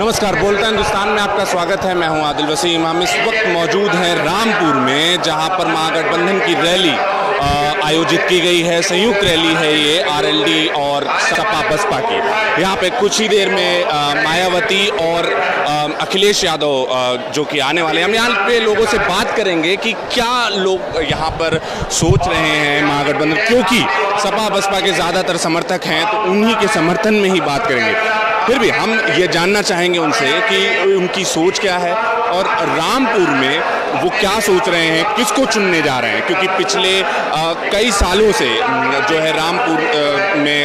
नमस्कार, बोलता हिंदुस्तान में आपका स्वागत है। मैं हूं आदिल वसीम। हम इस वक्त मौजूद हैं रामपुर में, जहां पर महागठबंधन की रैली आयोजित की गई है। संयुक्त रैली है ये आरएलडी और सपा बसपा की। यहाँ पे कुछ ही देर में मायावती और अखिलेश यादव जो कि आने वाले हैं। हम यहाँ पे लोगों से बात करेंगे कि क्या लोग यहाँ पर सोच रहे हैं महागठबंधन, क्योंकि सपा बसपा के ज़्यादातर समर्थक हैं, तो उन्हीं के समर्थन में ही बात करेंगे। फिर भी हम ये जानना चाहेंगे उनसे कि उनकी सोच क्या है और रामपुर में वो क्या सोच रहे हैं, किसको चुनने जा रहे हैं, क्योंकि पिछले कई सालों से जो है रामपुर में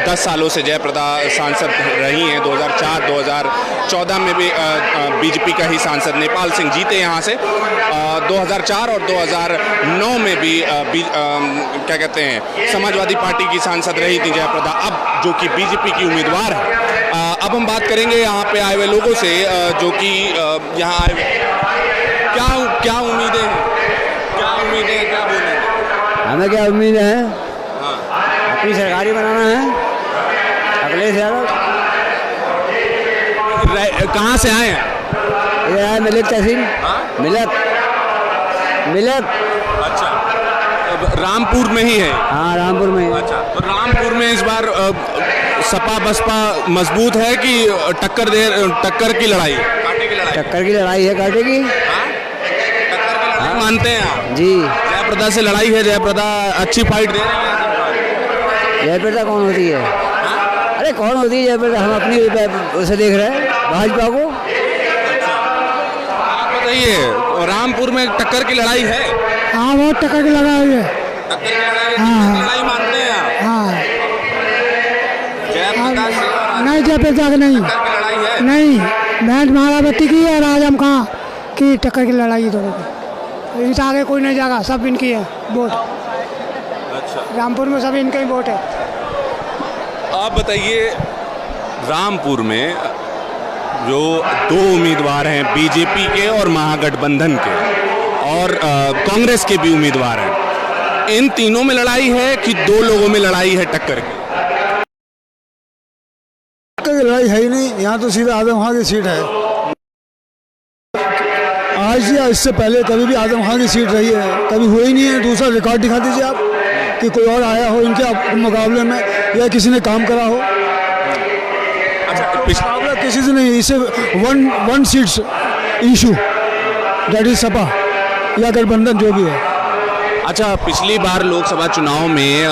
10 सालों से जयप्रदा सांसद रही हैं। 2004-2014 में भी बीजेपी का ही सांसद नेपाल सिंह जीते यहाँ से। 2004 और 2009 में भी क्या कहते हैं समाजवादी पार्टी की सांसद रही थी जयप्रदा, अब जो कि बीजेपी की उम्मीदवार है। अब हम बात करेंगे यहाँ पे आए हुए लोगों से जो कि यहाँ आए हुए, क्या उम्मीदें हैं, क्या बोलेंगे? हमें क्या उम्मीद है? अपनी सरकारी बनाना है। अखिलेश यादव कहाँ से आए हैं? ये है मिलक तहसील। मिलक। अच्छा, रामपुर में ही है। हाँ, रामपुर में। अच्छा, तो रामपुर में इस बार सपा बसपा मजबूत है कि टक्कर की लड़ाई, कांटे की लड़ाई? टक्कर की लड़ाई है, कांटे की। टक्कर की लड़ाई मानते हैं आप? जी। जयप्रदा से लड़ाई है, जयप्रदा अच्छी फाइट दे रहे हैं। जयप्रदा कौन होती है? अरे कौन होती है जयप्रदा? हम अपनी उसे देख रहे हैं, भाजपा को। आप बताइए, रामपुर में टक्कर की लड़ाई है? हाँ, बहुत टक्कर की लड़ाई है। टक्कर की लड़ाई मानते हैं आप? हाँ। जयप्रदा से नहीं, जयप्रदा की नहीं, टक्कर की लड़ाई है? नहीं। बहन मायावती की और आजम खां की टक्कर की लड़ाई दोनों की। इनसे आगे कोई नहीं जाएगा, सब इनकी है वोट। अच्छा, रामपुर में सब इनका ही वोट है। आप बताइए, रामपुर में जो दो उम्मीदवार हैं बीजेपी के और महागठबंधन के और कांग्रेस के भी उम्मीदवार हैं, इन तीनों में लड़ाई है कि दो लोगों में लड़ाई है टक्कर की? लड़ाई है ही नहीं, यहाँ तो सीधा आजम खां की सीट है। आज या इससे पहले कभी भी आजम खां की सीट रही है, कभी हुई नहीं है। दूसरा रिकॉर्ड दिखा दीजिए आप कि कोई और आया हो इनके मुकाबले में या किसी ने काम करा हो। अच्छा, मुकाबला किसी से नहीं, इसे one seats issue, that is Sapa या गठबंधन जो भी है। अच्छा, पिछली बार लोकसभा चुनाव में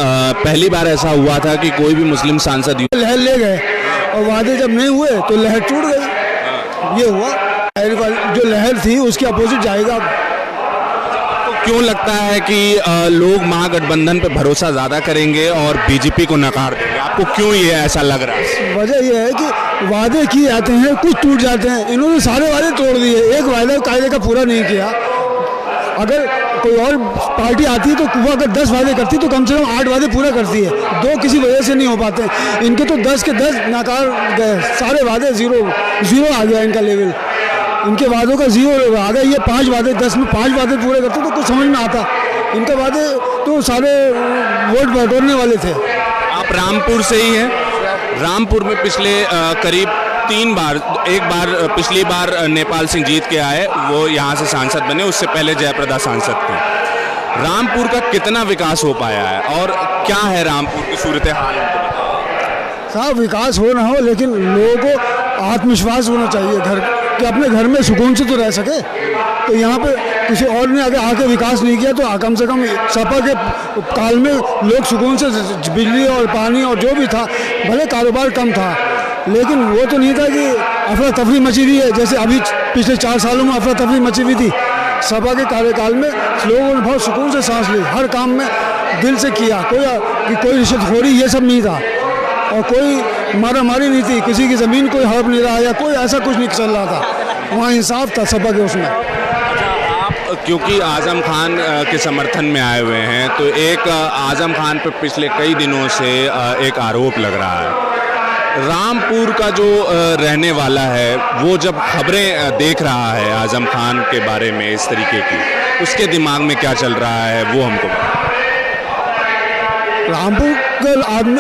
पहली बार ऐसा हुआ था कि कोई भी मुस्लिम सांसद लहर ले गए और वादे जब नहीं हुए तो लहर टूट गई। ये हुआ, जो लहर थी उसके अपोजिट जाएगा। क्यों लगता है कि लोग महागठबंधन पे भरोसा ज्यादा करेंगे और बीजेपी को नकार देंगे? आपको क्यों ये ऐसा लग रहा है? वजह यह है कि वादे किए जाते हैं, कुछ टूट जाते हैं। इन्होंने सारे वादे तोड़ दिए, एक वादा कायदे का पूरा नहीं किया। अगर कोई और पार्टी आती है तो वो अगर 10 वादे करती तो कम से कम 8 वादे पूरा करती है। 2 किसी वजह से नहीं हो पाते। इनके तो 10 के 10 नाकार गए, सारे वादे जीरो आ गया इनका लेवल। इनके वादों का जीरो आ गया। ये 5 वादे, 10 में 5 वादे पूरे करते तो कुछ समझ में आता। इनके वादे तो सारे वोट बटोरने वाले थे। आप रामपुर से ही हैं? रामपुर में पिछले करीब 3 बार, एक बार पिछली बार नेपाल सिंह जीत के आए, वो यहाँ से सांसद बने, उससे पहले जयप्रदा सांसद थे। रामपुर का कितना विकास हो पाया है और क्या है रामपुर की सूरत हाल? साहब, विकास हो ना हो लेकिन लोगों को आत्मविश्वास होना चाहिए घर कि अपने घर में सुकून से तो रह सके। तो यहाँ पे किसी और ने अगर आके विकास नहीं किया तो कम से कम सपा के काल में लोग सुकून से बिजली और पानी और जो भी था, भले कारोबार कम था लेकिन वो तो नहीं था कि अफरा तफरी मची हुई है जैसे अभी पिछले 4 सालों में अफरा तफरी मची हुई थी। सपा के कार्यकाल में लोगों ने बहुत सुकून से सांस ली, हर काम में दिल से किया। कोई रिश्वतखोरी ये सब नहीं था और कोई मारामारी नहीं थी, किसी की ज़मीन कोई हड़प नहीं रहा या कोई ऐसा कुछ नहीं चल रहा था। वहाँ इंसाफ था सपा के उसमें। आप क्योंकि आजम खान के समर्थन में आए हुए हैं, तो एक आजम खान पर पिछले कई दिनों से एक आरोप लग रहा है। रामपुर का जो रहने वाला है वो जब खबरें देख रहा है आजम खान के बारे में इस तरीके की, उसके दिमाग में क्या चल रहा है वो हमको रामपुर का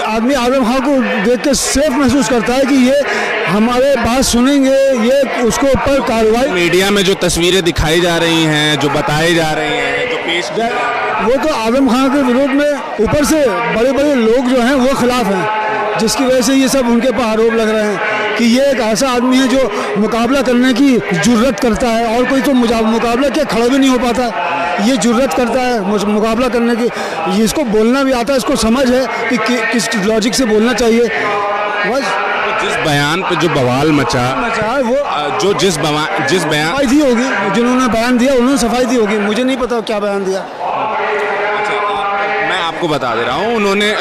आदमी आजम खां को देख के सेफ महसूस करता है कि ये हमारे बात सुनेंगे, ये उसको ऊपर कार्रवाई। मीडिया में जो तस्वीरें दिखाई जा रही हैं, जो बताई जा रही हैं, जो पेश की जा रही हैं, वो तो आजम खां के विरोध में ऊपर से बड़े बड़े लोग जो हैं वो खिलाफ हैं, जिसकी वजह से ये सब उनके पर आरोप लग रहे हैं कि ये एक ऐसा आदमी है जो मुकाबला करने की जुर्रत करता है, और कोई तो मुकाबला क्या खड़ा भी नहीं हो पाता, ये जुर्रत करता है मुकाबला करने की। इसको बोलना भी आता है, इसको समझ है कि किस लॉजिक से बोलना चाहिए। बस जिस बयान पे जो बवाल मचा वो जो जिस बयान सफाई दी होगी, जिन्होंने बयान दिया उन्होंने सफाई दी होगी, मुझे नहीं पता क्या बयान दिया। मैं आपको बता दे रहा हूँ, उन्होंने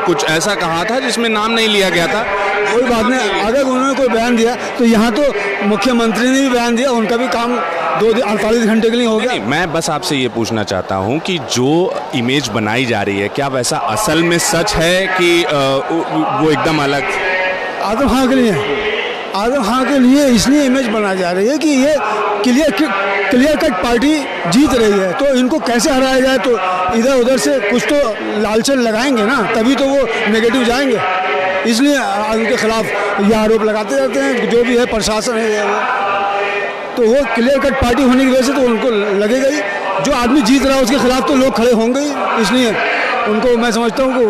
कुछ ऐसा कहा था जिसमें नाम नहीं लिया गया था। कोई बात नहीं, अगर उन्होंने कोई बयान दिया तो यहाँ तो मुख्यमंत्री ने भी बयान दिया, उनका भी काम 48 घंटे के लिए हो गया। नहीं, मैं बस आपसे ये पूछना चाहता हूँ कि जो इमेज बनाई जा रही है, क्या वैसा असल में सच है कि वो एकदम अलग? आजम खां के लिए इसलिए इमेज बनाई जा रही है कि ये क्लियर कट पार्टी जीत रही है, तो इनको कैसे हराया जाए, तो इधर उधर से कुछ तो लालचन लगाएंगे ना, तभी तो वो नेगेटिव जाएंगे, इसलिए उनके खिलाफ ये आरोप लगाते रहते हैं। जो भी है प्रशासन है वो, तो वो क्लियर कट पार्टी होने की वजह से तो उनको लगेगा ही, जो आदमी जीत रहा है उसके खिलाफ तो लोग खड़े होंगे ही, इसलिए उनको मैं समझता हूँ कि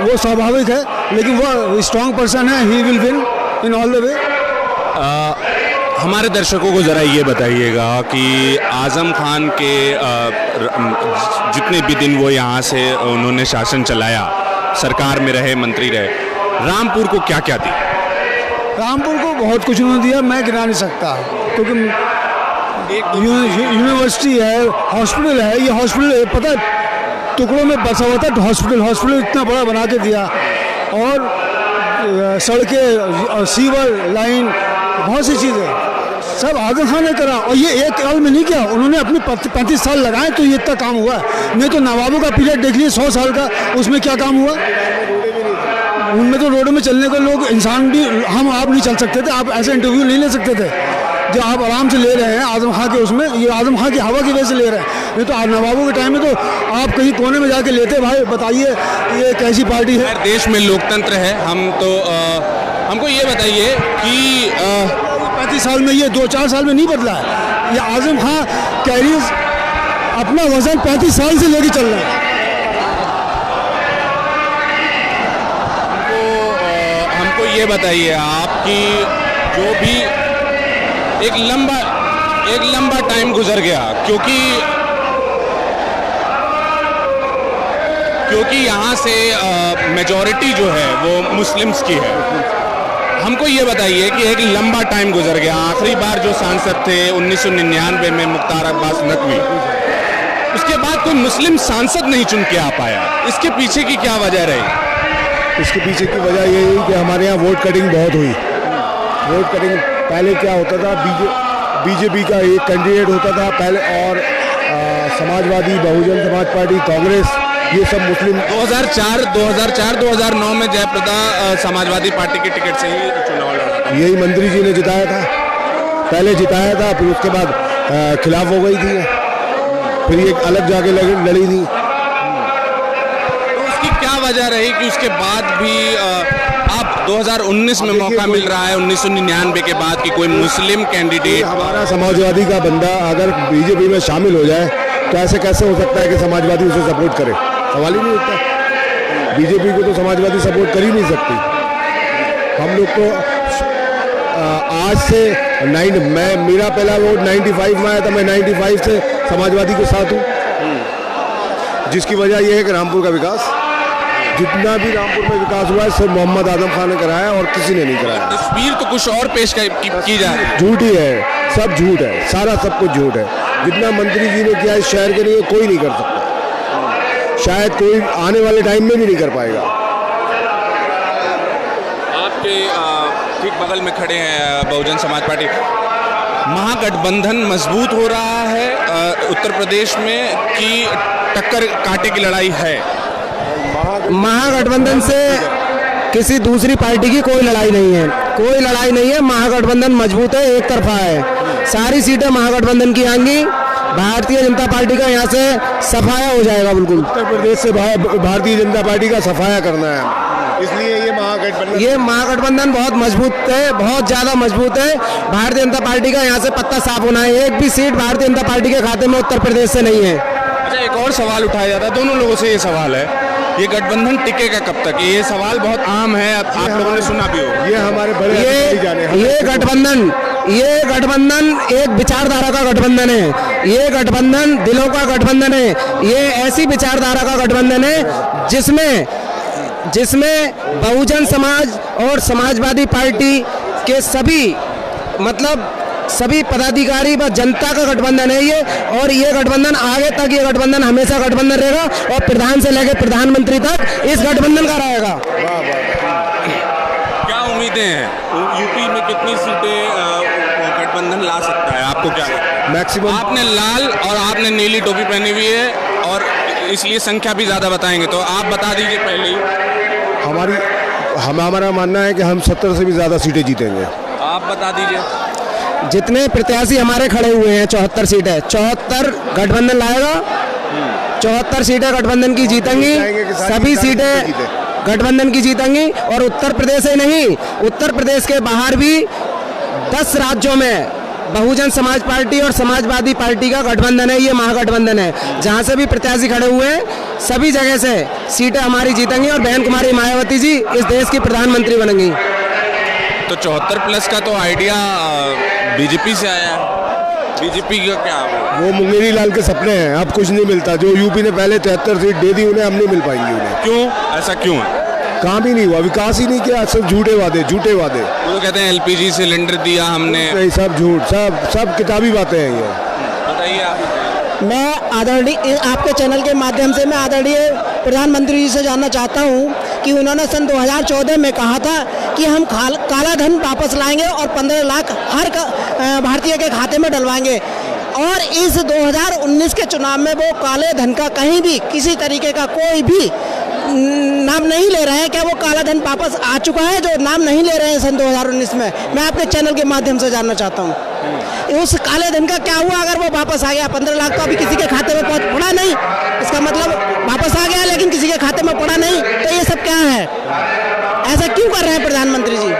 वो स्वाभाविक है, लेकिन वो स्ट्रॉन्ग पर्सन है, he will win in all the way. हमारे दर्शकों को ज़रा ये बताइएगा कि आज़म खान के जितने भी दिन वो यहाँ से उन्होंने शासन चलाया, सरकार में रहे, मंत्री रहे, रामपुर को क्या क्या दिया? रामपुर को बहुत कुछ उन्होंने दिया, मैं गिना नहीं सकता, क्योंकि यूनिवर्सिटी है, हॉस्पिटल है, ये हॉस्पिटल पता है टुकड़ों में बसा हुआ था, हॉस्पिटल इतना बड़ा बना के दिया, और सड़कें, सीवर लाइन, बहुत सी चीज़ें सब आजम खान ने करा, और ये एक साल में नहीं किया, उन्होंने अपने 35 साल लगाए तो ये इतना काम हुआ है। नहीं तो नवाबों का पीरियड देख लीजिए 100 साल का, उसमें क्या काम हुआ? उनमें तो रोडों में चलने के लोग, इंसान भी हम आप नहीं चल सकते थे, आप ऐसे इंटरव्यू नहीं ले सकते थे जो आप आराम से ले रहे हैं आजम खां के, उसमें ये आजम खां की हवा की वजह से ले रहे हैं, नहीं तो नवाबों के टाइम में तो आप कहीं कोने में जाके लेते। भाई बताइए ये कैसी पार्टी है? देश में लोकतंत्र है, हम तो हमको ये बताइए कि 35 साल में ये 2-4 साल में नहीं बदला है, ये आजम खां कैरियर अपना वजन 35 साल से लेके चल रहा है। हमको ये बताइए आप कि जो भी एक लंबा टाइम गुजर गया, क्योंकि यहाँ से मेजॉरिटी जो है वो मुस्लिम्स की है। हमको ये बताइए कि एक लंबा टाइम गुजर गया, आखिरी बार जो सांसद थे 1999 में मुख्तार अब्बास नकवी, उसके बाद कोई मुस्लिम सांसद नहीं चुन के आ पाया, इसके पीछे की क्या वजह रही? इसके पीछे की वजह ये हुई कि हमारे यहाँ वोट कटिंग बहुत हुई। वोट कटिंग पहले क्या होता था, बीजेपी का एक कैंडिडेट होता था पहले, और समाजवादी, बहुजन समाज पार्टी, कांग्रेस, ये सब मुस्लिम। 2009 में जयप्रदा समाजवादी पार्टी के टिकट से ही चुनाव लड़ा, यही मंत्री जी ने जिताया था, पहले जिताया था, फिर उसके बाद खिलाफ हो गई थी, फिर ये अलग जाके लड़ी थी। तो उसकी क्या वजह रही कि उसके बाद भी अब 2019 में मौका मिल रहा है 1999 के बाद कि कोई मुस्लिम कैंडिडेट? हमारा समाजवादी का बंदा अगर बीजेपी में शामिल हो जाए तो ऐसे कैसे हो सकता है कि समाजवादी उसे सपोर्ट करे? सवाल ही नहीं उठता। बीजेपी को तो समाजवादी सपोर्ट कर ही नहीं सकती। हम लोग तो आज से मेरा पहला वोट 95 में आया था, मैं 95 से समाजवादी के साथ हूँ, जिसकी वजह यह है कि रामपुर का विकास, जितना भी रामपुर में विकास हुआ है सब मोहम्मद आजम खान ने कराया और किसी ने नहीं कराया। तस्वीर तो कुछ और पेश की जा रही है, झूठ ही है, सब झूठ है, सारा सब कुछ झूठ है। जितना मंत्री जी ने किया इस शहर के लिए कोई नहीं कर सकता, शायद कोई आने वाले टाइम में भी नहीं कर पाएगा। आपके ठीक बगल में खड़े हैं बहुजन समाज पार्टी। महागठबंधन मजबूत हो रहा है उत्तर प्रदेश में कि टक्कर कांटे की लड़ाई है? महागठबंधन से किसी दूसरी पार्टी की कोई लड़ाई नहीं है, कोई लड़ाई नहीं है। महागठबंधन मजबूत है, एक तरफा है, सारी सीटें महागठबंधन की आएंगी। भारतीय जनता पार्टी का यहाँ से सफाया हो जाएगा बिल्कुल। उत्तर प्रदेश से भारतीय जनता पार्टी का सफाया करना है, इसलिए ये महागठबंधन बहुत मजबूत है, बहुत ज्यादा मजबूत है। भारतीय जनता पार्टी का यहाँ से पत्ता साफ होना है। एक भी सीट भारतीय जनता पार्टी के खाते में उत्तर प्रदेश से नहीं है। अच्छा, एक और सवाल उठाया जाता है, दोनों लोगों से ये सवाल है, ये गठबंधन टिकेगा कब तक? ये सवाल बहुत आम है, आप लोगों ने सुना भी होगा। ये हमारे बड़े ये गठबंधन एक विचारधारा का गठबंधन है, ये गठबंधन दिलों का गठबंधन है, ये ऐसी विचारधारा का गठबंधन है जिसमें बहुजन समाज और समाजवादी पार्टी के सभी पदाधिकारी व जनता का गठबंधन है ये। और ये गठबंधन आगे तक, ये गठबंधन हमेशा गठबंधन रहेगा और प्रधान से लेकर प्रधानमंत्री तक इस गठबंधन का रहेगा। क्या उम्मीदें हैं? यूपी में कितनी सीटें गठबंधन ला सकता है, आपको क्या लगता है? मैक्सिमम। आपने लाल और आपने नीली टोपी पहनी हुई है और इसलिए संख्या भी ज्यादा बताएंगे, तो आप बता दीजिए पहले ही। हमारा मानना है कि हम 70 से भी ज्यादा सीटें जीतेंगे। आप बता दीजिए। जितने प्रत्याशी हमारे खड़े हुए हैं 74 सीटें, 74 गठबंधन लाएगा, 74 सीटें गठबंधन की जीतेंगी, सभी सीटें गठबंधन की जीतेंगी। और उत्तर प्रदेश ही नहीं, उत्तर प्रदेश के बाहर भी 10 राज्यों में बहुजन समाज पार्टी और समाजवादी पार्टी का गठबंधन है, ये महागठबंधन है। जहां से भी प्रत्याशी खड़े हुए हैं सभी जगह से सीटें हमारी जीतेंगी और बहन कुमारी मायावती जी इस देश की प्रधानमंत्री बनेंगी। तो 74 प्लस का तो आइडिया बीजेपी से आया है, बीजेपी का क्या? वो मुंगेरी लाल के सपने हैं, अब कुछ नहीं मिलता। जो यूपी ने पहले 73 सीट दे दी उन्हें, हम नहीं मिल पाएंगे उन्हें। क्यों? ऐसा क्यों है? काम ही नहीं हुआ, विकास ही नहीं किया, सब झूठे वादे। वो तो कहते हैं एलपीजी सिलेंडर दिया हमने, नहीं, सब झूठ, सब किताबी बातें हैं ये। बताइए आप। मैं आदरणीय आपके चैनल के माध्यम से मैं आदरणीय प्रधानमंत्री जी से जानना चाहता हूं कि उन्होंने सन 2014 में कहा था कि हम काला धन वापस लाएंगे और 15 लाख हर भारतीय के खाते में डलवाएंगे, और इस 2019 के चुनाव में वो काले धन का कहीं भी किसी तरीके का कोई भी नाम नहीं ले रहे हैं। क्या वो काला धन वापस आ चुका है जो नाम नहीं ले रहे हैं सन 2019 में? मैं आपके चैनल के माध्यम से जानना चाहता हूं उस काले धन का क्या हुआ अगर वो वापस आ गया। 15 लाख तो अभी किसी के खाते में पड़ा नहीं, इसका मतलब वापस आ गया लेकिन किसी के खाते में पड़ा नहीं, तो ये सब क्या है? ऐसा क्यों कर रहे हैं प्रधानमंत्री जी?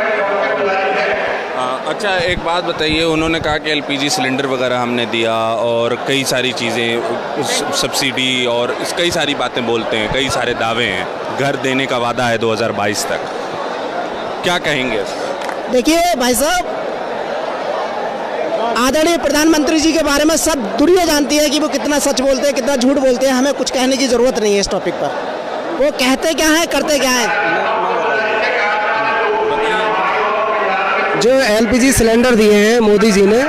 अच्छा, एक बात बताइए, उन्होंने कहा कि एलपीजी सिलेंडर वगैरह हमने दिया और कई सारी चीज़ें, सब्सिडी और कई सारी बातें बोलते हैं, कई सारे दावे हैं, घर देने का वादा है 2022 तक, क्या कहेंगे? देखिए भाई साहब, आदरणीय प्रधानमंत्री जी के बारे में सब दुनिया जानती है कि वो कितना सच बोलते हैं, कितना झूठ बोलते हैं। हमें कुछ कहने की ज़रूरत नहीं है इस टॉपिक पर। वो कहते क्या है, करते क्या है। जो एलपीजी सिलेंडर दिए हैं मोदी जी ने,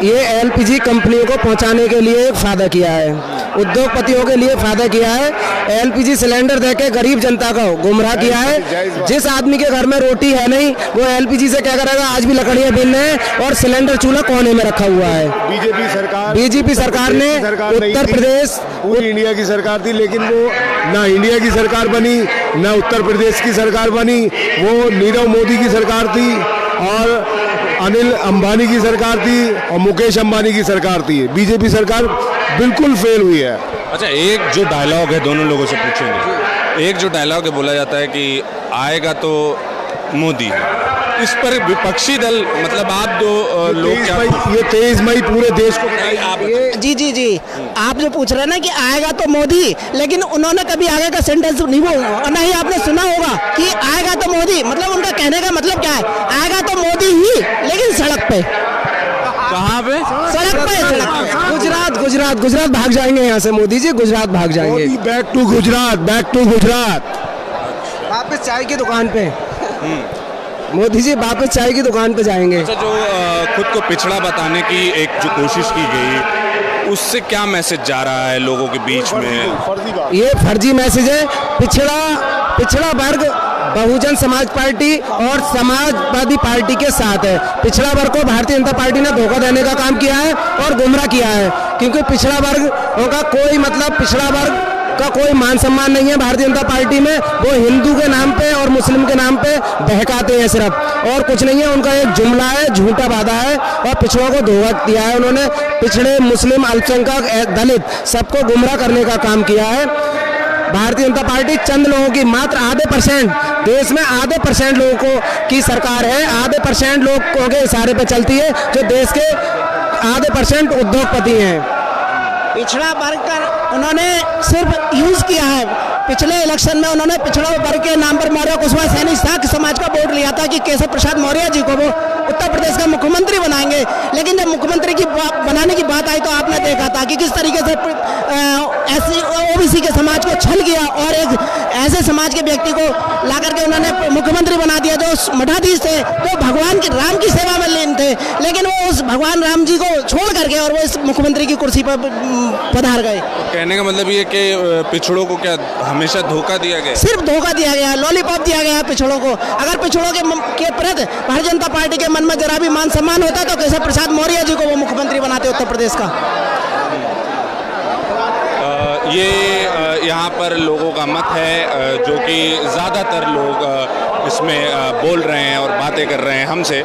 ये एलपीजी कंपनियों को पहुंचाने के लिए एक फायदा किया है, उद्योगपतियों के लिए फायदा किया है। एलपीजी सिलेंडर देके गरीब जनता को गुमराह किया है। जिस आदमी के घर में रोटी है नहीं, वो एलपीजी से क्या करेगा? आज भी लकड़ियां बीन रहे हैं और सिलेंडर चूल्हा कोने में रखा हुआ है। बीजेपी सरकार ने उत्तर प्रदेश, पूरी इंडिया की सरकार थी, लेकिन वो ना इंडिया की सरकार बनी, ना उत्तर प्रदेश की सरकार बनी। वो नीरव मोदी की सरकार थी और अनिल अंबानी की सरकार थी और मुकेश अंबानी की सरकार थी। बीजेपी सरकार बिल्कुल फेल हुई है। अच्छा, एक जो डायलॉग है, दोनों लोगों से पूछेंगे, एक जो डायलॉग है बोला जाता है कि आएगा तो मोदी, इस पर विपक्षी दल, मतलब आप दो लोग क्या? ये 23 मई पूरे देश को जी आप जो पूछ रहे हैं ना कि आएगा तो मोदी, लेकिन उन्होंने कभी आगे का सेंटेंस नहीं बोला और ना ही आपने सुना होगा कि आएगा तो मोदी। मतलब उनका कहने का मतलब क्या है? आएगा तो मोदी ही, लेकिन सड़क पे। कहाँ पे? सड़क पे। गुजरात भाग जाएंगे यहाँ से मोदी जी, गुजरात भाग जाएंगे। Back to Gujarat. वापस चाय की दुकान पे मोदी जी वापस चाय की दुकान पे जाएंगे। अच्छा, जो खुद को पिछड़ा बताने की एक जो कोशिश की गई, उससे क्या मैसेज जा रहा है लोगों के बीच में? ये फर्जी मैसेज है। पिछड़ा वर्ग बहुजन समाज पार्टी और समाजवादी पार्टी के साथ है। पिछड़ा वर्ग को भारतीय जनता पार्टी ने धोखा देने का काम किया है और गुमराह किया है, क्योंकि पिछड़ा वर्ग का कोई मतलब, पिछड़ा वर्ग का कोई मान सम्मान नहीं है भारतीय जनता पार्टी में। वो हिंदू के नाम पे और मुस्लिम के नाम पे बहकाते हैं सिर्फ, और कुछ नहीं है। उनका एक जुमला है, झूठा वादा है, और पिछड़ों को धोखा दिया है उन्होंने। पिछड़े, मुस्लिम, अल्पसंख्यक, दलित सबको गुमराह करने का काम किया है भारतीय जनता पार्टी। चंद लोगों की, मात्र आधे %, देश में आधे % लोगों को की सरकार है, आधे % लोगों के इशारे पे चलती है, जो देश के आधे % उद्योगपति हैं। पिछड़ा वर्ग का उन्होंने सिर्फ यूज किया है। पिछले इलेक्शन में उन्होंने पिछड़ा वर्ग के नाम पर मौर्य कुशवाहा सैनी शाक्य समाज का वोट लिया था कि केशव प्रसाद मौर्य जी को वो उत्तर प्रदेश का मुख्यमंत्री बनाएंगे। लेकिन जब मुख्यमंत्री की बनाने की बात आई तो आपने देखा था कि किस तरीके से ऐसी ओबीसी के समाज को छल किया और एक ऐसे समाज के व्यक्ति को ला करके उन्होंने मुख्यमंत्री बना दिया जो मठाधीश थे, जो भगवान की राम की सेवा में लीन थे। लेकिन वो उस भगवान राम जी को छोड़ करके और वो इस मुख्यमंत्री की कुर्सी पर पधार गए। कहने का मतलब ये कि पिछड़ों को क्या हमेशा धोखा दिया गया? सिर्फ धोखा दिया गया, लॉलीपॉप दिया गया पिछड़ों को। अगर पिछड़ों के प्रति भारतीय जनता पार्टी के मन में जरा भी मान सम्मान होता तो केशव प्रसाद मौर्य जी को वो मुख्यमंत्री बनाते उत्तर प्रदेश का। ये यहाँ पर लोगों का मत है, जो कि ज़्यादातर लोग इसमें बोल रहे हैं और बातें कर रहे हैं हमसे।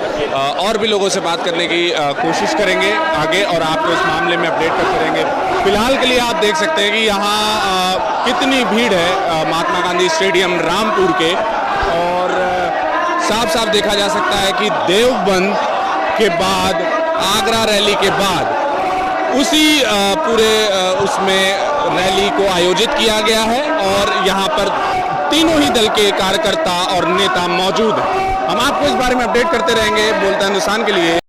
और भी लोगों से बात करने की कोशिश करेंगे आगे और आपको इस मामले में अपडेट करते रहेंगे। फिलहाल के लिए आप देख सकते हैं कि यहाँ कितनी भीड़ है महात्मा गांधी स्टेडियम रामपुर के, और साफ साफ देखा जा सकता है कि देवबंद के बाद, आगरा रैली के बाद उसी पूरे उसमें रैली को आयोजित किया गया है और यहाँ पर तीनों ही दल के कार्यकर्ता और नेता मौजूद हैं। हम आपको इस बारे में अपडेट करते रहेंगे। बोलता हिंदुस्तान के लिए